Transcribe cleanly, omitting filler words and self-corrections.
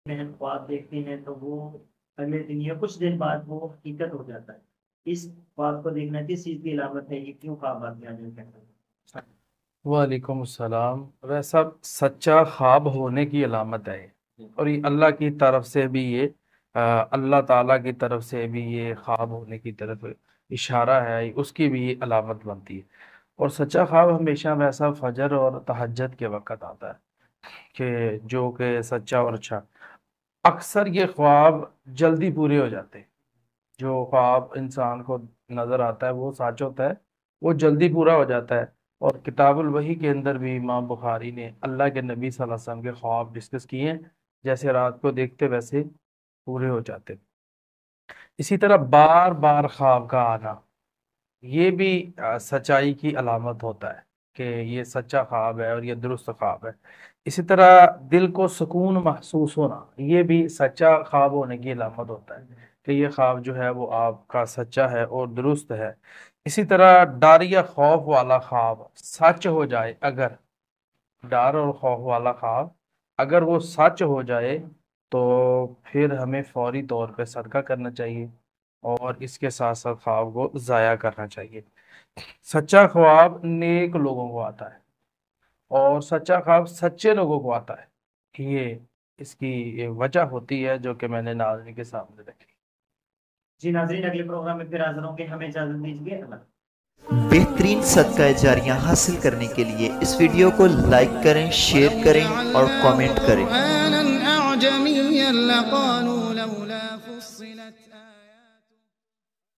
میں خواب دیکھتے ہیں تو وہ اگلے دن یا کچھ دن بعد وہ حقیقت ہو جاتا ہے. اس خواب کو دیکھنا کس چیز کی علامت ہے؟ یہ کیوں خواب آتے ہیں؟ وعلیکم السلام. ویسا سچا خواب ہونے کی علامت ہے اور یہ اللہ کی طرف سے بھی یہ اللہ تعالیٰ کی طرف سے بھی یہ خواب ہونے کی طرف اشارہ ہے، اس کی بھی یہ علامت بنتی ہے. اور سچا خواب ہمیشہ ویسا فجر اور تہجد کے وقت آتا ہے کہ جو کہ سچا اور اچھا. اکثر یہ خواب جلدی پورے ہو جاتے ہیں. جو خواب انسان کو نظر آتا ہے وہ سچ ہوتا ہے، وہ جلدی پورا ہو جاتا ہے. اور کتاب الوحی کے اندر بھی امام بخاری نے اللہ کے نبی صلی اللہ علیہ وسلم کے خواب ڈسکس کیے ہیں، جیسے رات کو دیکھتے ویسے پورے ہو جاتے. اسی طرح بار بار خواب کا آنا یہ بھی سچائی کی علامت ہوتا ہے کہ یہ سچا خواب ہے اور یہ درست خواب ہے. اسی طرح دل کو سکون محسوس ہونا یہ بھی سچا خواب ہونے کی علامت ہوتا ہے کہ یہ خواب جو ہے وہ آپ کا سچا ہے اور درست ہے. اسی طرح ڈر یا خوف والا خواب سچ ہو جائے، اگر ڈر اور خوف والا خواب اگر وہ سچ ہو جائے تو پھر ہمیں فوری طور پہ صدقہ کرنا چاہیے اور اس کے ساتھ ساتھ خواب کو ضائع کرنا چاہیے. سچا خواب نیک لوگوں کو آتا ہے اور سچا خواب سچے لوگوں کو آتا ہے. یہ اس کی یہ وجہ ہوتی ہے جو کہ میں نے ناظرین کے سامنے رکھی. جی ناظرین، اگلے پروگرام میں پھر حاضر ہوں گے. ہمیں اجازت دیجیے. بہترین صدقہ جاریہ حاصل کرنے کے لیے اس ویڈیو کو لائک کریں، شیئر کریں اور کامنٹ کریں.